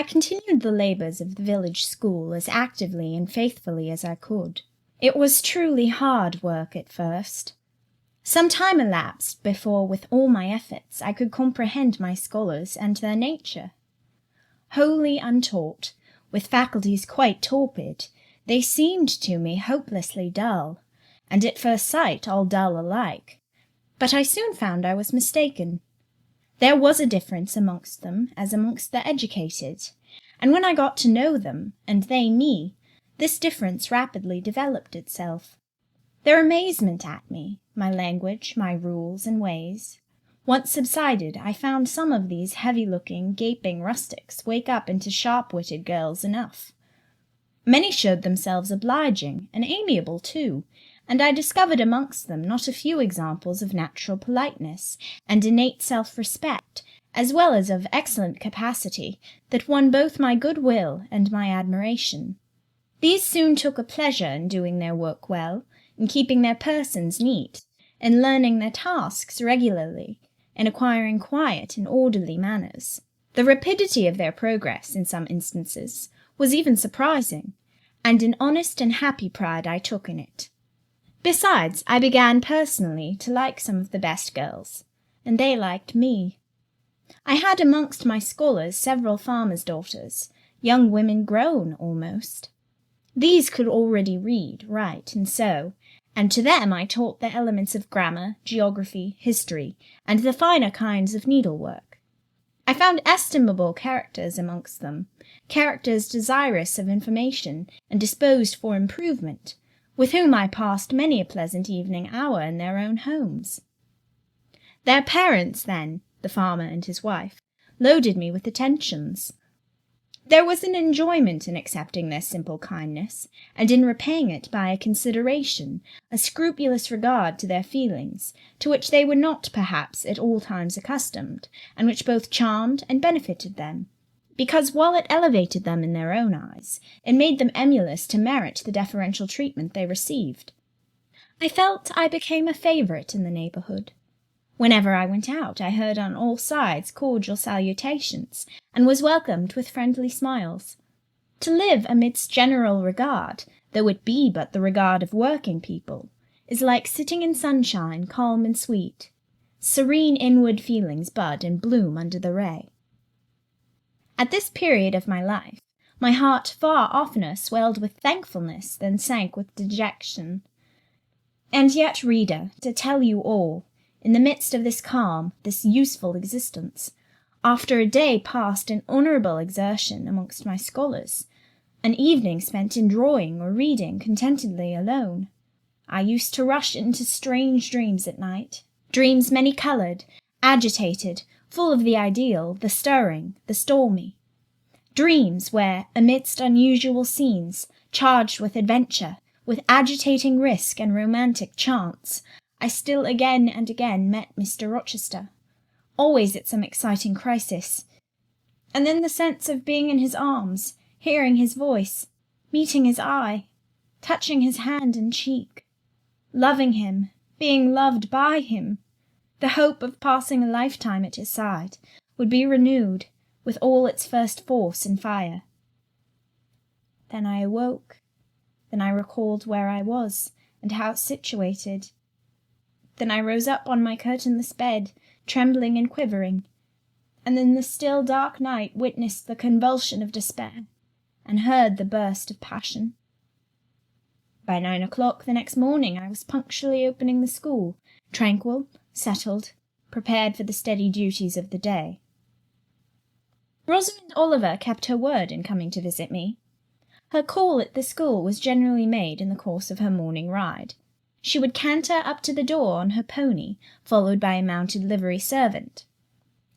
I continued the labours of the village school as actively and faithfully as I could. It was truly hard work at first. Some time elapsed before, with all my efforts, I could comprehend my scholars and their nature. Wholly untaught, with faculties quite torpid, they seemed to me hopelessly dull, and at first sight all dull alike. But I soon found I was mistaken. There was a difference amongst them as amongst the educated, and when I got to know them, and they me, this difference rapidly developed itself. Their amazement at me, my language, my rules and ways, once subsided, I found some of these heavy-looking, gaping rustics wake up into sharp-witted girls enough. Many showed themselves obliging, and amiable too, and I discovered amongst them not a few examples of natural politeness and innate self-respect, as well as of excellent capacity, that won both my good-will and my admiration. These soon took a pleasure in doing their work well, in keeping their persons neat, in learning their tasks regularly, in acquiring quiet and orderly manners. The rapidity of their progress, in some instances, was even surprising, and an honest and happy pride I took in it. Besides, I began personally to like some of the best girls, and they liked me. I had amongst my scholars several farmers' daughters, young women grown almost. These could already read, write, and sew, and to them I taught the elements of grammar, geography, history, and the finer kinds of needlework. I found estimable characters amongst them, characters desirous of information and disposed for improvement, with whom I passed many a pleasant evening hour in their own homes. Their parents, then, the farmer and his wife, loaded me with attentions. There was an enjoyment in accepting their simple kindness, and in repaying it by a consideration, a scrupulous regard to their feelings, to which they were not, perhaps, at all times accustomed, and which both charmed and benefited them, because while it elevated them in their own eyes, it made them emulous to merit the deferential treatment they received. I felt I became a favourite in the neighbourhood. Whenever I went out, I heard on all sides cordial salutations, and was welcomed with friendly smiles. To live amidst general regard, though it be but the regard of working people, is like sitting in sunshine, calm and sweet. Serene inward feelings bud and bloom under the ray. At this period of my life, my heart far oftener swelled with thankfulness than sank with dejection. And yet, reader, to tell you all, in the midst of this calm, this useful existence, after a day passed in honourable exertion amongst my scholars, an evening spent in drawing or reading contentedly alone, I used to rush into strange dreams at night, dreams many-coloured, agitated, full of the ideal, the stirring, the stormy. Dreams where, amidst unusual scenes, charged with adventure, with agitating risk and romantic chance, I still again and again met Mr. Rochester, always at some exciting crisis, and then the sense of being in his arms, hearing his voice, meeting his eye, touching his hand and cheek, loving him, being loved by him, the hope of passing a lifetime at his side, would be renewed with all its first force and fire. Then I awoke. Then I recalled where I was, and how situated. Then I rose up on my curtainless bed, trembling and quivering, and in the still dark night witnessed the convulsion of despair, and heard the burst of passion. By 9 o'clock the next morning I was punctually opening the school, tranquil, settled, prepared for the steady duties of the day. Rosamond Oliver kept her word in coming to visit me. Her call at the school was generally made in the course of her morning ride. She would canter up to the door on her pony, followed by a mounted livery servant.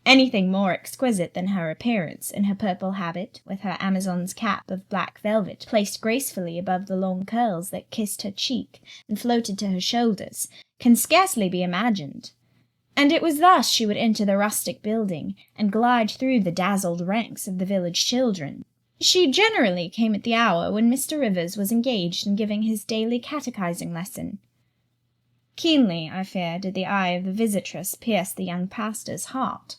Anything more exquisite than her appearance, in her purple habit, with her Amazon's cap of black velvet placed gracefully above the long curls that kissed her cheek and floated to her shoulders, can scarcely be imagined. And it was thus she would enter the rustic building, and glide through the dazzled ranks of the village children. She generally came at the hour when Mr. Rivers was engaged in giving his daily catechizing lesson. Keenly, I fear, did the eye of the visitress pierce the young pastor's heart.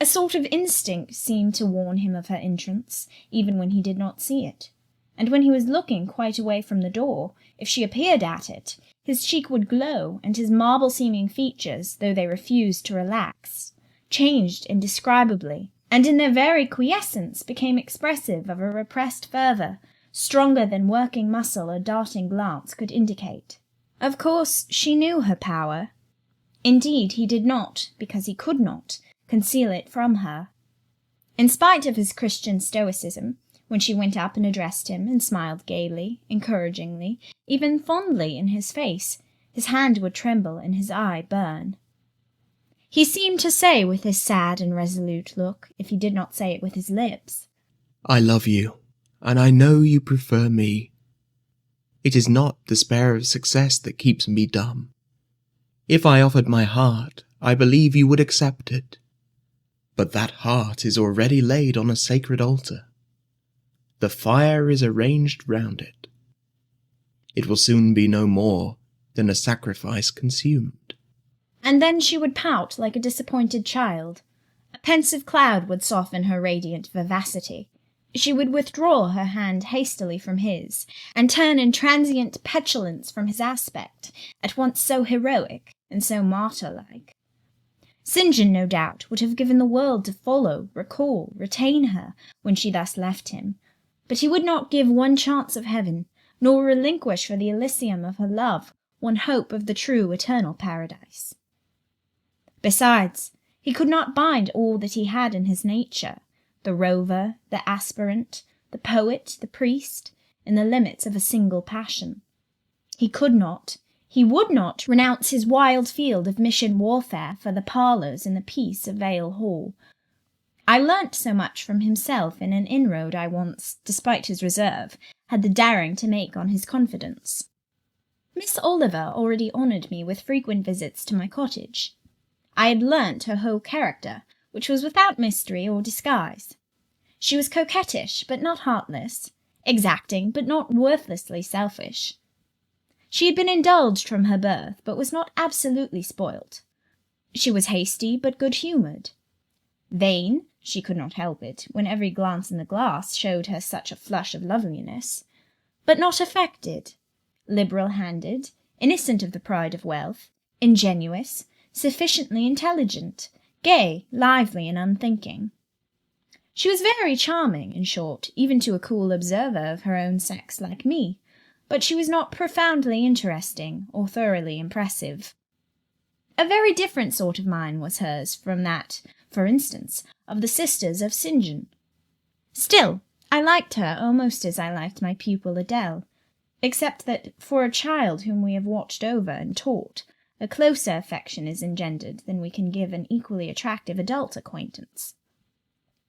A sort of instinct seemed to warn him of her entrance, even when he did not see it, and when he was looking quite away from the door, if she appeared at it, his cheek would glow, and his marble-seeming features, though they refused to relax, changed indescribably, and in their very quiescence became expressive of a repressed fervour, stronger than working muscle or darting glance could indicate. Of course, she knew her power. Indeed, he did not, because he could not, conceal it from her. In spite of his Christian stoicism, when she went up and addressed him and smiled gaily, encouragingly, even fondly in his face, his hand would tremble and his eye burn. He seemed to say with his sad and resolute look, if he did not say it with his lips, "I love you, and I know you prefer me. It is not despair of success that keeps me dumb. If I offered my heart, I believe you would accept it. But that heart is already laid on a sacred altar. The fire is arranged round it. It will soon be no more than a sacrifice consumed." And then she would pout like a disappointed child. A pensive cloud would soften her radiant vivacity. She would withdraw her hand hastily from his, and turn in transient petulance from his aspect, at once so heroic and so martyr-like. St. John, no doubt, would have given the world to follow, recall, retain her, when she thus left him, but he would not give one chance of heaven, nor relinquish for the Elysium of her love one hope of the true eternal paradise. Besides, he could not bind all that he had in his nature, the rover, the aspirant, the poet, the priest, in the limits of a single passion. He could not, he would not renounce his wild field of mission warfare for the parlours and the peace of Vale Hall. I learnt so much from himself in an inroad I once, despite his reserve, had the daring to make on his confidence. Miss Oliver already honoured me with frequent visits to my cottage. I had learnt her whole character, which was without mystery or disguise. She was coquettish, but not heartless, exacting, but not worthlessly selfish. She had been indulged from her birth, but was not absolutely spoilt. She was hasty, but good-humoured. Vain, she could not help it, when every glance in the glass showed her such a flush of loveliness, but not affected. Liberal-handed, innocent of the pride of wealth, ingenuous, sufficiently intelligent, gay, lively, and unthinking. She was very charming, in short, even to a cool observer of her own sex like me, but she was not profoundly interesting or thoroughly impressive. A very different sort of mind was hers from that, for instance, of the sisters of St. John. Still, I liked her almost as I liked my pupil Adele, except that for a child whom we have watched over and taught, a closer affection is engendered than we can give an equally attractive adult acquaintance.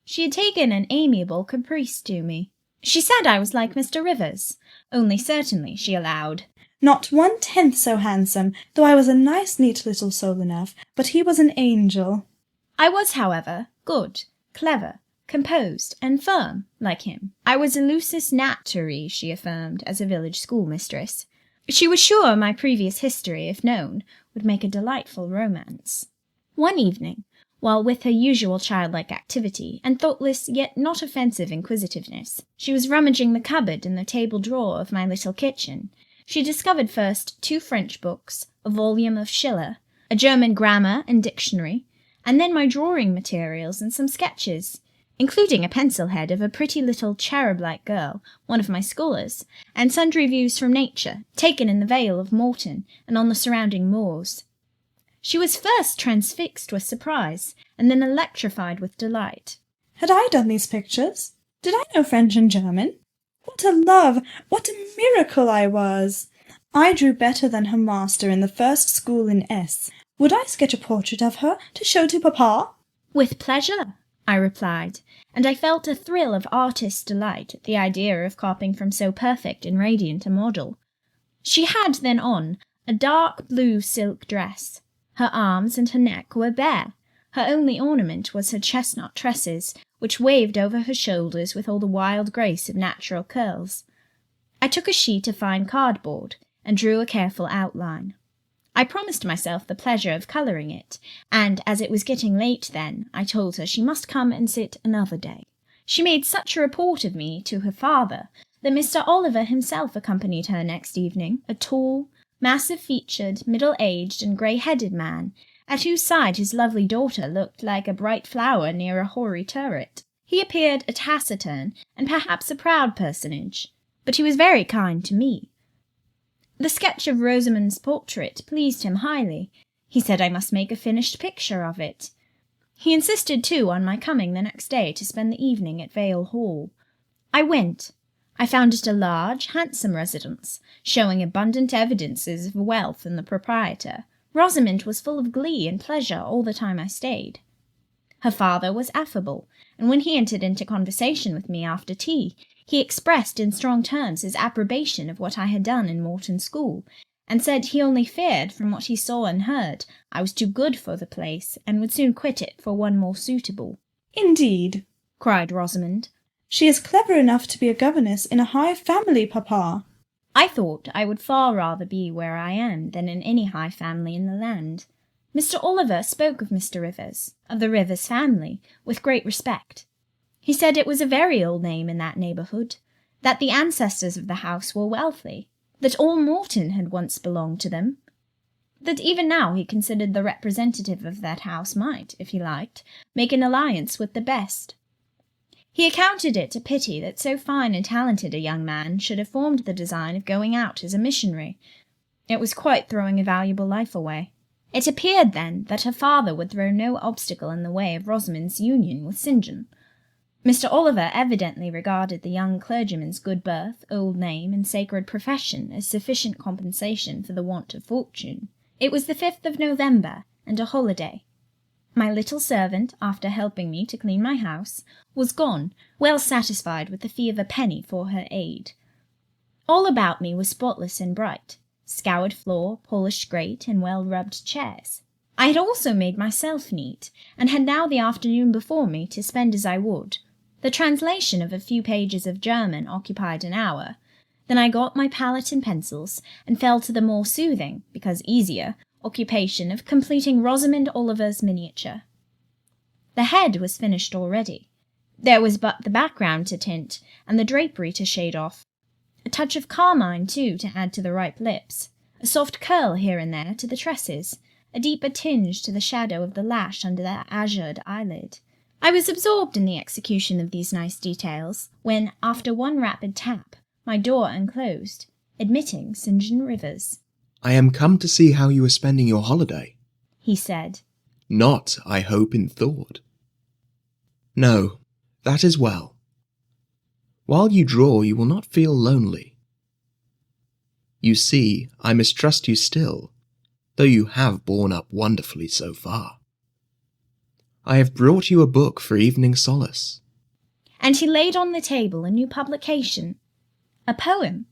She had taken an amiable caprice to me. She said I was like Mr. Rivers, only certainly, she allowed, not 1/10 so handsome, though I was a nice neat little soul enough, but he was an angel. I was, however, good, clever, composed, and firm, like him. I was a lusus naturae, she affirmed, as a village schoolmistress. She was sure my previous history, if known, would make a delightful romance. One evening, while with her usual childlike activity and thoughtless yet not offensive inquisitiveness, she was rummaging the cupboard in the table drawer of my little kitchen, she discovered first 2 French books, a volume of Schiller, a German grammar and dictionary, and then my drawing materials and some sketches, including a pencil head of a pretty little cherub-like girl, one of my scholars, and sundry views from nature, taken in the Vale of Morton and on the surrounding moors. She was first transfixed with surprise, and then electrified with delight. Had I done these pictures? Did I know French and German? What a love! What a miracle I was! I drew better than her master in the first school in S. Would I sketch a portrait of her to show to papa? With pleasure, I replied, and I felt a thrill of artist's delight at the idea of copying from so perfect and radiant a model. She had then on a dark blue silk dress. Her arms and her neck were bare. Her only ornament was her chestnut tresses, which waved over her shoulders with all the wild grace of natural curls. I took a sheet of fine cardboard and drew a careful outline. I promised myself the pleasure of colouring it, and as it was getting late then, I told her she must come and sit another day. She made such a report of me to her father that Mr. Oliver himself accompanied her next evening, a tall, massive-featured, middle-aged and grey-headed man, at whose side his lovely daughter looked like a bright flower near a hoary turret. He appeared a taciturn and perhaps a proud personage, but he was very kind to me. The sketch of Rosamond's portrait pleased him highly. He said I must make a finished picture of it. He insisted, too, on my coming the next day to spend the evening at Vale Hall. I went. I found it a large, handsome residence, showing abundant evidences of wealth in the proprietor. Rosamond was full of glee and pleasure all the time I stayed. Her father was affable, and when he entered into conversation with me after tea, he expressed in strong terms his approbation of what I had done in Morton School, and said he only feared, from what he saw and heard, I was too good for the place, and would soon quit it for one more suitable. "Indeed," cried Rosamond. "she is clever enough to be a governess in a high family, papa." I thought I would far rather be where I am than in any high family in the land. Mr. Oliver spoke of Mr. Rivers, of the Rivers family, with great respect. He said it was a very old name in that neighbourhood, that the ancestors of the house were wealthy, that all Morton had once belonged to them, that even now he considered the representative of that house might, if he liked, make an alliance with the best. He accounted it a pity that so fine and talented a young man should have formed the design of going out as a missionary. It was quite throwing a valuable life away. It appeared, then, that her father would throw no obstacle in the way of Rosamond's union with St. John. Mr. Oliver evidently regarded the young clergyman's good birth, old name, and sacred profession as sufficient compensation for the want of fortune. It was the 5th of November, and a holiday. My little servant, after helping me to clean my house, was gone, well satisfied with the fee of a penny for her aid. All about me was spotless and bright, scoured floor, polished grate, and well-rubbed chairs. I had also made myself neat, and had now the afternoon before me to spend as I would. The translation of a few pages of German occupied an hour. Then I got my palette and pencils, and fell to the more soothing, because easier, occupation of completing Rosamond Oliver's miniature. The head was finished already. There was but the background to tint, and the drapery to shade off. A touch of carmine, too, to add to the ripe lips. A soft curl here and there to the tresses. A deeper tinge to the shadow of the lash under the azured eyelid. I was absorbed in the execution of these nice details, when, after one rapid tap, my door unclosed, admitting St. John Rivers. "I am come to see how you are spending your holiday," he said. "Not, I hope, in thought." "No, that is well. While you draw, you will not feel lonely. You see, I mistrust you still, though you have borne up wonderfully so far. I have brought you a book for evening solace." And he laid on the table a new publication, a poem,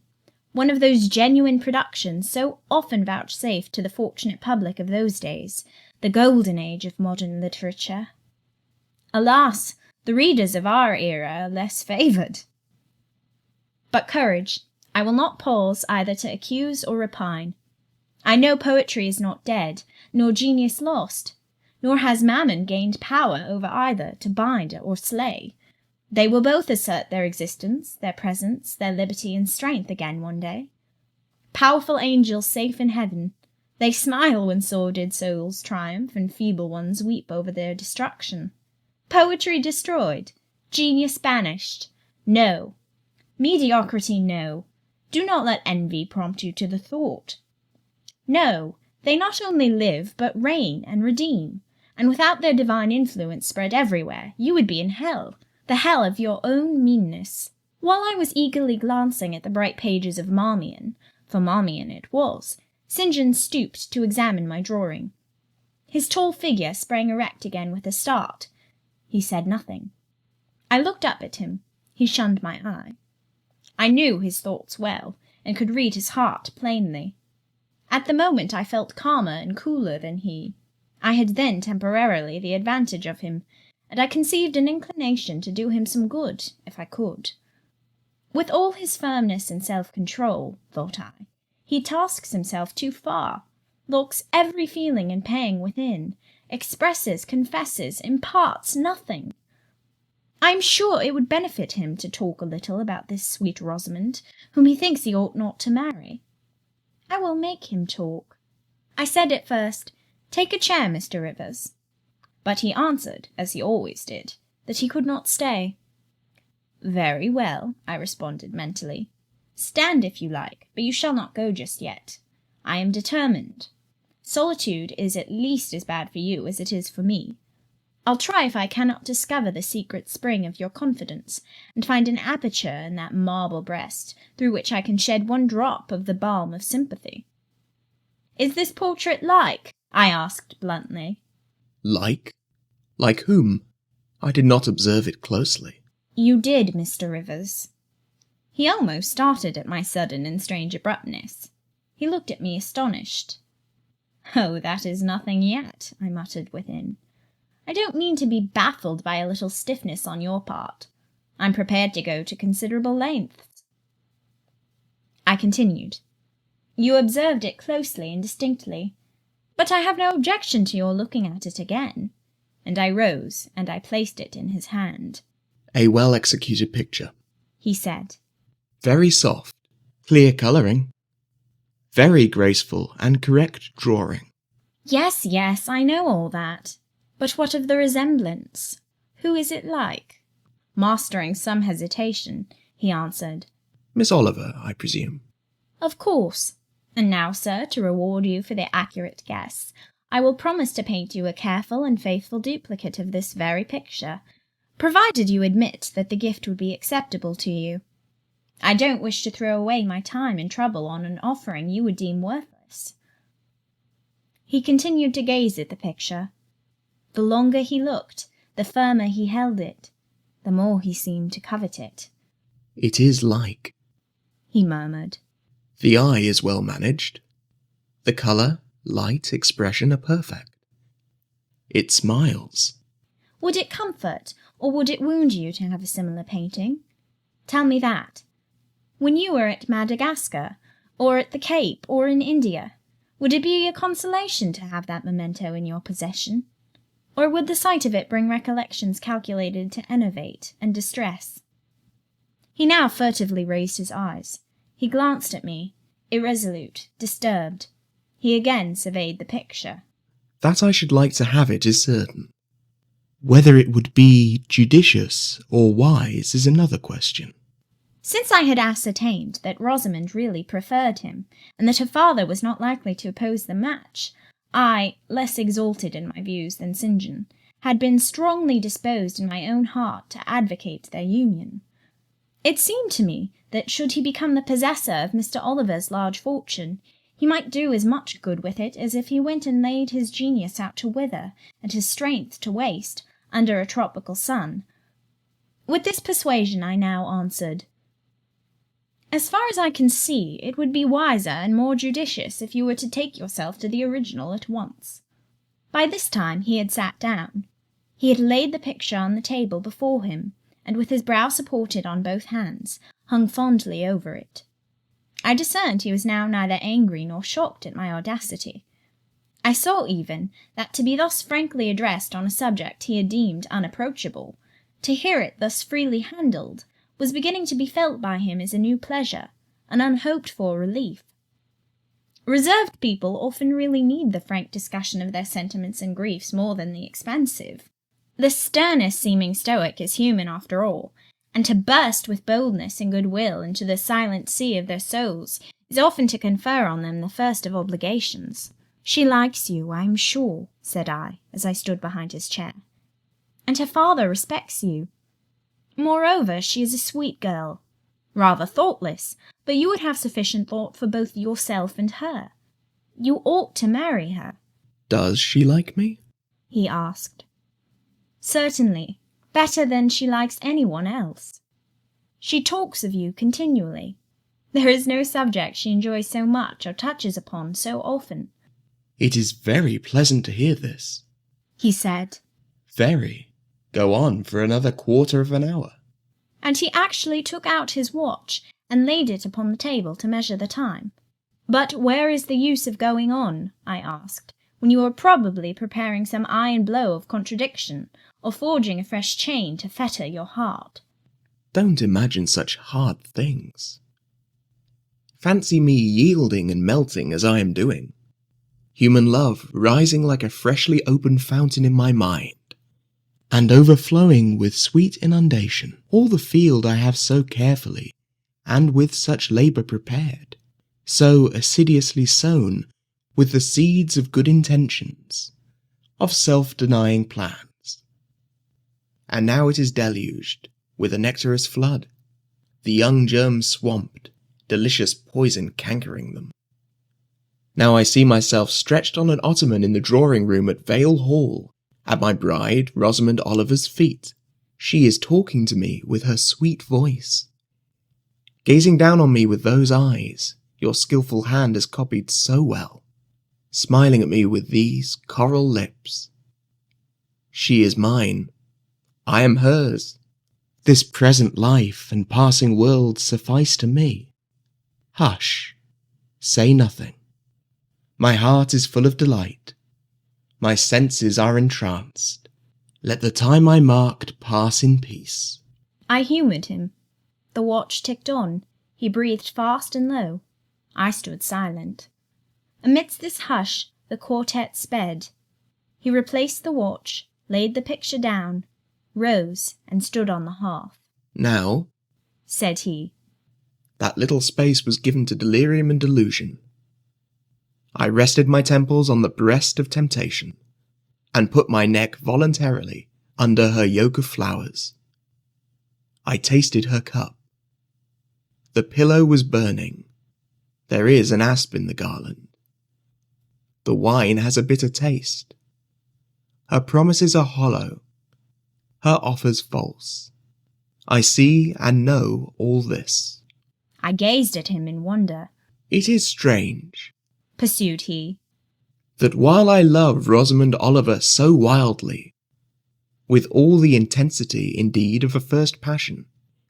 one of those genuine productions so often vouchsafed to the fortunate public of those days, the golden age of modern literature. Alas, the readers of our era are less favoured. But courage, I will not pause either to accuse or repine. I know poetry is not dead, nor genius lost, nor has Mammon gained power over either to bind or slay. They will both assert their existence, their presence, their liberty and strength again one day. Powerful angels safe in heaven, they smile when sordid souls triumph and feeble ones weep over their destruction. Poetry destroyed, genius banished. No. Mediocrity, no. Do not let envy prompt you to the thought. No, they not only live, but reign and redeem, and without their divine influence spread everywhere, you would be in hell, the hell of your own meanness. While I was eagerly glancing at the bright pages of Marmion, for Marmion it was, St. John stooped to examine my drawing. His tall figure sprang erect again with a start. He said nothing. I looked up at him. He shunned my eye. I knew his thoughts well, and could read his heart plainly. At the moment I felt calmer and cooler than he. I had then temporarily the advantage of him, and I conceived an inclination to do him some good, if I could. With all his firmness and self-control, thought I, he tasks himself too far. looks every feeling and pang within, expresses, confesses, imparts nothing. I am sure it would benefit him to talk a little about this sweet Rosamond, whom he thinks he ought not to marry. I will make him talk. I said at first, 'Take a chair, Mr. Rivers.' But he answered, as he always did, that he could not stay. 'Very well,' I responded mentally. 'Stand if you like, but you shall not go just yet. I am determined. Solitude is at least as bad for you as it is for me. I'll try if I cannot discover the secret spring of your confidence, and find an aperture in that marble breast through which I can shed one drop of the balm of sympathy.' 'Is this portrait like?' I asked bluntly. 'Like? Like whom? I did not observe it closely.' 'You did, Mr. Rivers.' He almost started at my sudden and strange abruptness. He looked at me astonished. 'Oh, that is nothing yet,' I muttered within. 'I don't mean to be baffled by a little stiffness on your part. I'm prepared to go to considerable lengths.' I continued. 'You observed it closely and distinctly, but I have no objection to your looking at it again.' And I rose, and I placed it in his hand. 'A well-executed picture,' he said. 'Very soft, clear colouring, very graceful and correct drawing.' 'Yes, yes, I know all that. But what of the resemblance? Who is it like?' Mastering some hesitation, he answered, 'Miss Oliver, I presume.' 'Of course. And now, sir, to reward you for the accurate guess, I will promise to paint you a careful and faithful duplicate of this very picture, provided you admit that the gift would be acceptable to you. I don't wish to throw away my time and trouble on an offering you would deem worthless.' He continued to gaze at the picture. The longer he looked, the firmer he held it, the more he seemed to covet it. 'It is like,' he murmured. 'The eye is well managed. The colour, light, expression are perfect. It smiles.' 'Would it comfort, or would it wound you to have a similar painting? Tell me that. When you were at Madagascar, or at the Cape, or in India, would it be a consolation to have that memento in your possession? Or would the sight of it bring recollections calculated to enervate and distress?' He now furtively raised his eyes. He glanced at me, irresolute, disturbed. He again surveyed the picture. 'That I should like to have it is certain. Whether it would be judicious or wise is another question.' Since I had ascertained that Rosamond really preferred him, and that her father was not likely to oppose the match, I, less exalted in my views than St. John, had been strongly disposed in my own heart to advocate their union. It seemed to me that should he become the possessor of Mr. Oliver's large fortune, he might do as much good with it as if he went and laid his genius out to wither, and his strength to waste, under a tropical sun. With this persuasion I now answered, 'As far as I can see, it would be wiser and more judicious if you were to take yourself to the original at once.' By this time he had sat down. He had laid the picture on the table before him, and with his brow supported on both hands, hung fondly over it. I discerned he was now neither angry nor shocked at my audacity. I saw even that to be thus frankly addressed on a subject he had deemed unapproachable, to hear it thus freely handled, was beginning to be felt by him as a new pleasure, an unhoped-for relief. Reserved people often really need the frank discussion of their sentiments and griefs more than the expansive. The sternest seeming stoic is human after all, and to burst with boldness and goodwill into the silent sea of their souls is often to confer on them the first of obligations. 'She likes you, I am sure,' said I, as I stood behind his chair. 'And her father respects you. Moreover, she is a sweet girl. Rather thoughtless, but you would have sufficient thought for both yourself and her. You ought to marry her.' 'Does she like me?' he asked. 'Certainly, better than she likes anyone else. She talks of you continually. There is no subject she enjoys so much or touches upon so often.' 'It is very pleasant to hear this,' he said. 'Very. Go on for another quarter of an hour.' And he actually took out his watch and laid it upon the table to measure the time. But where is the use of going on, I asked, when you are probably preparing some iron blow of contradiction, or forging a fresh chain to fetter your heart? Don't imagine such hard things. Fancy me yielding and melting as I am doing. Human love rising like a freshly opened fountain in my mind, and overflowing with sweet inundation, all the field I have so carefully, and with such labour prepared, so assiduously sown with the seeds of good intentions, of self-denying plans. And now it is deluged with a nectarous flood, the young germs swamped, delicious poison cankering them. Now I see myself stretched on an ottoman in the drawing-room at Vale Hall, at my bride Rosamond Oliver's feet. She is talking to me with her sweet voice, gazing down on me with those eyes your skilful hand has copied so well, smiling at me with these coral lips. She is mine. I am hers. This present life and passing world suffice to me. Hush, say nothing. My heart is full of delight. My senses are entranced. Let the time I marked pass in peace. I humoured him. The watch ticked on. He breathed fast and low. I stood silent. Amidst this hush, the quartet sped. He replaced the watch, laid the picture down, rose and stood on the hearth. Now, said he, that little space was given to delirium and delusion. I rested my temples on the breast of temptation, and put my neck voluntarily under her yoke of flowers. I tasted her cup. The pillow was burning. There is an asp in the garland. The wine has a bitter taste. Her promises are hollow, her offers false. I see and know all this. I gazed at him in wonder. It is strange, pursued he, that while I love Rosamond Oliver so wildly, with all the intensity indeed of a first passion,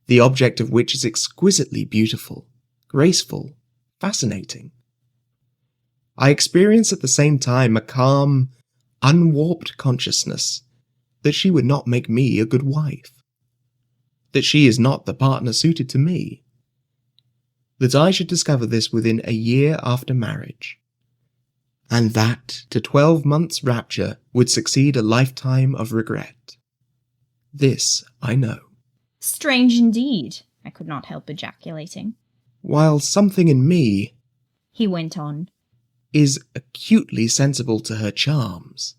the object of which is exquisitely beautiful, graceful, fascinating, I experience at the same time a calm, unwarped consciousness that she would not make me a good wife, that she is not the partner suited to me, that I should discover this within a year after marriage, and that to 12 months' rapture would succeed a lifetime of regret. This I know. Strange indeed, I could not help ejaculating. While something in me, he went on, is acutely sensible to her charms,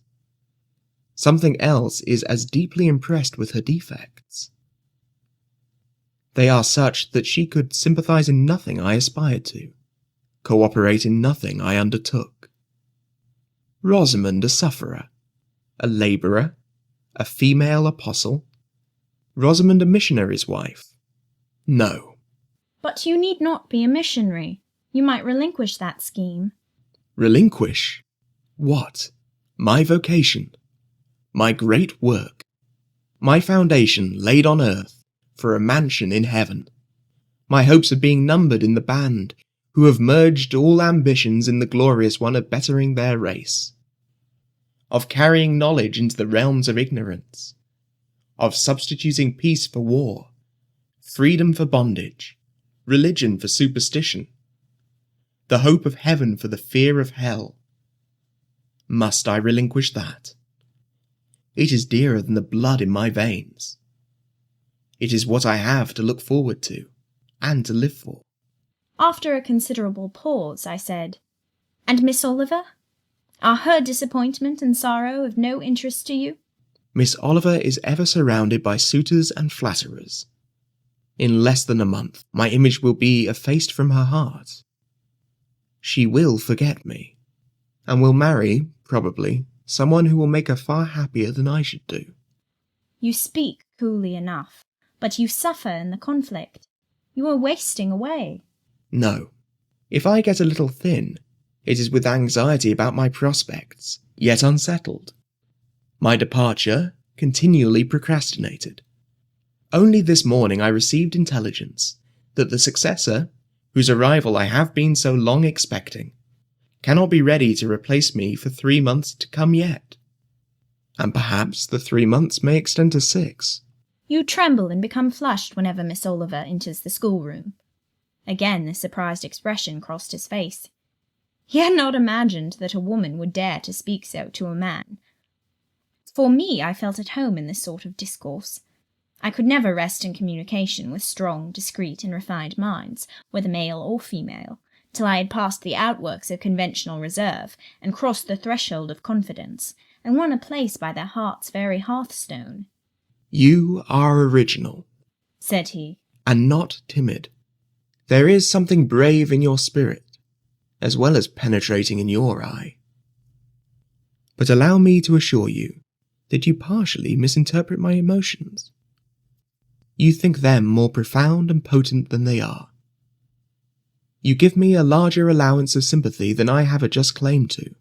something else is as deeply impressed with her defects. They are such that she could sympathize in nothing I aspired to, cooperate in nothing I undertook. Rosamond a sufferer, a labourer, a female apostle, Rosamond a missionary's wife. No. But you need not be a missionary. You might relinquish that scheme. Relinquish? What? My vocation, my great work, my foundation laid on earth for a mansion in heaven, my hopes of being numbered in the band who have merged all ambitions in the glorious one of bettering their race, of carrying knowledge into the realms of ignorance, of substituting peace for war, freedom for bondage, religion for superstition, the hope of heaven for the fear of hell. Must I relinquish that? It is dearer than the blood in my veins. It is what I have to look forward to, and to live for. After a considerable pause, I said, And Miss Oliver? Are her disappointment and sorrow of no interest to you? Miss Oliver is ever surrounded by suitors and flatterers. In less than a month, my image will be effaced from her heart. She will forget me, and will marry, probably, someone who will make her far happier than I should do. You speak coolly enough, but you suffer in the conflict. You are wasting away. No. If I get a little thin, it is with anxiety about my prospects, yet unsettled. My departure continually procrastinated. Only this morning I received intelligence that the successor, whose arrival I have been so long expecting, cannot be ready to replace me for 3 months to come yet. And perhaps the 3 months may extend to 6. You tremble and become flushed whenever Miss Oliver enters the schoolroom. Again the surprised expression crossed his face. He had not imagined that a woman would dare to speak so to a man. For me, I felt at home in this sort of discourse. I could never rest in communication with strong, discreet, and refined minds, whether male or female, till I had passed the outworks of conventional reserve, and crossed the threshold of confidence, and won a place by their heart's very hearthstone. You are original, said he, and not timid. There is something brave in your spirit, as well as penetrating in your eye. But allow me to assure you that you partially misinterpret my emotions. You think them more profound and potent than they are. You give me a larger allowance of sympathy than I have a just claim to.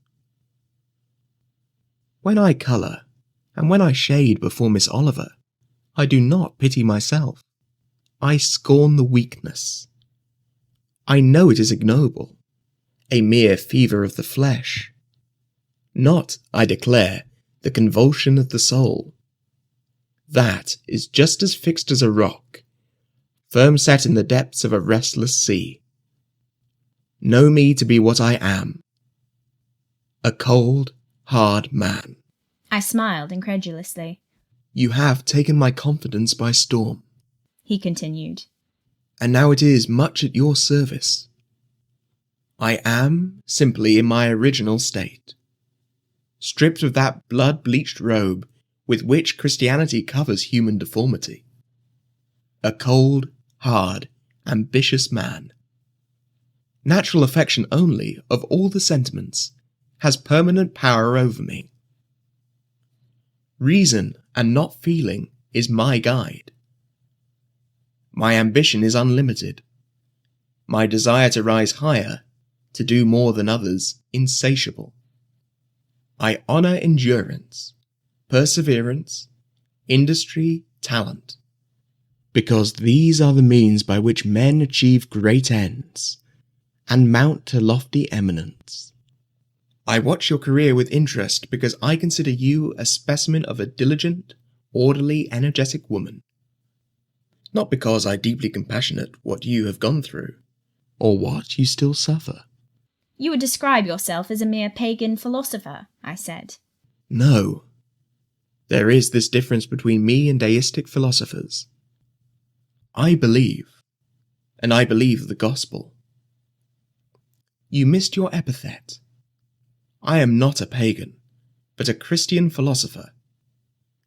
When I colour, and when I shade before Miss Oliver, I do not pity myself. I scorn the weakness. I know it is ignoble, a mere fever of the flesh. Not, I declare, the convulsion of the soul. That is just as fixed as a rock, firm set in the depths of a restless sea. Know me to be what I am, a cold, hard man. I smiled incredulously. You have taken my confidence by storm, he continued, and now it is much at your service. I am simply in my original state, stripped of that blood-bleached robe with which Christianity covers human deformity. A cold, hard, ambitious man. Natural affection only, of all the sentiments, has permanent power over me. Reason, and not feeling, is my guide. My ambition is unlimited. My desire to rise higher, to do more than others, insatiable. I honour endurance, perseverance, industry, talent, because these are the means by which men achieve great ends, and mount to lofty eminence. I watch your career with interest because I consider you a specimen of a diligent, orderly, energetic woman. Not because I deeply compassionate what you have gone through, or what you still suffer. You would describe yourself as a mere pagan philosopher, I said. No. There is this difference between me and deistic philosophers. I believe, and I believe the gospel. You missed your epithet. I am not a pagan, but a Christian philosopher,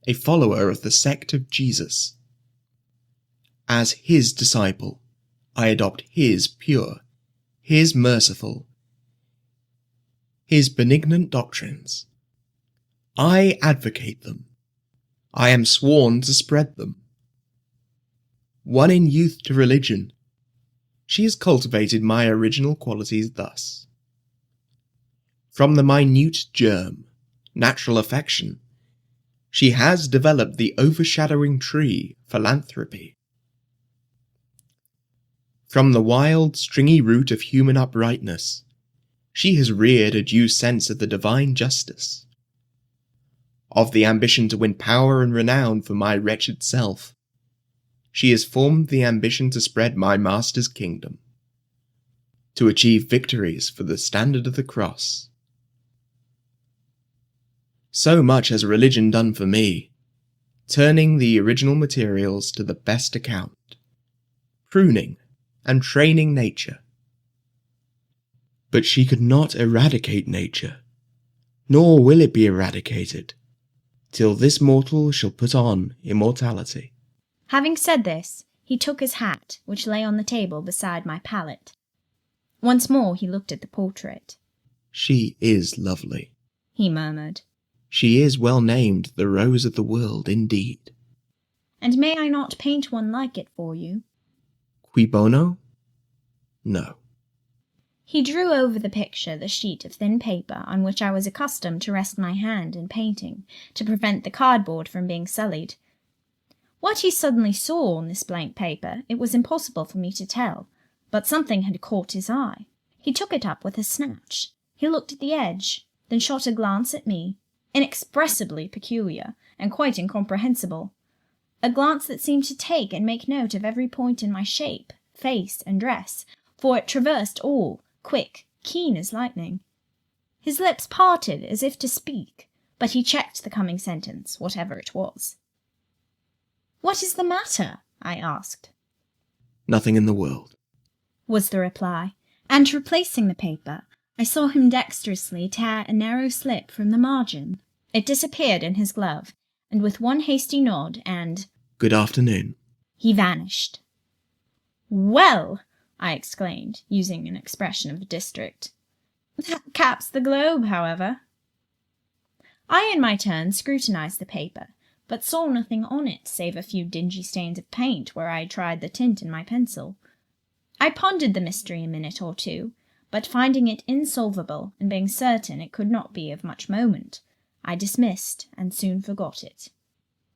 a follower of the sect of Jesus. As his disciple, I adopt his pure, his merciful, his benignant doctrines. I advocate them. I am sworn to spread them. One in youth to religion, she has cultivated my original qualities thus. From the minute germ, natural affection, she has developed the overshadowing tree, philanthropy. From the wild, stringy root of human uprightness, she has reared a due sense of the divine justice. Of the ambition to win power and renown for my wretched self, she has formed the ambition to spread my Master's kingdom, to achieve victories for the standard of the cross. So much has religion done for me, turning the original materials to the best account, pruning and training nature. But she could not eradicate nature, nor will it be eradicated, till this mortal shall put on immortality. Having said this, he took his hat, which lay on the table beside my pallet. Once more he looked at the portrait. She is lovely, he murmured. She is well named the Rose of the World indeed. And may I not paint one like it for you? Cui bono? No. He drew over the picture the sheet of thin paper on which I was accustomed to rest my hand in painting, to prevent the cardboard from being sullied. What he suddenly saw on this blank paper it was impossible for me to tell. but something had caught his eye. He took it up with a snatch. He looked at the edge, then shot a glance at me, inexpressibly peculiar and quite incomprehensible, a glance that seemed to take and make note of every point in my shape, face, and dress, for it traversed all, quick, keen as lightning. His lips parted as if to speak, but he checked the coming sentence, whatever it was. "What is the matter?" I asked. "Nothing in the world," was the reply, and replacing the paper, I saw him dexterously tear a narrow slip from the margin. It disappeared in his glove, and with one hasty nod and "Good afternoon," he vanished. "Well," I exclaimed, using an expression of the district, "that caps the globe, however." I in my turn scrutinized the paper, but saw nothing on it save a few dingy stains of paint where I had tried the tint in my pencil. I pondered the mystery a minute or two, but finding it insolvable, and being certain it could not be of much moment, I dismissed and soon forgot it.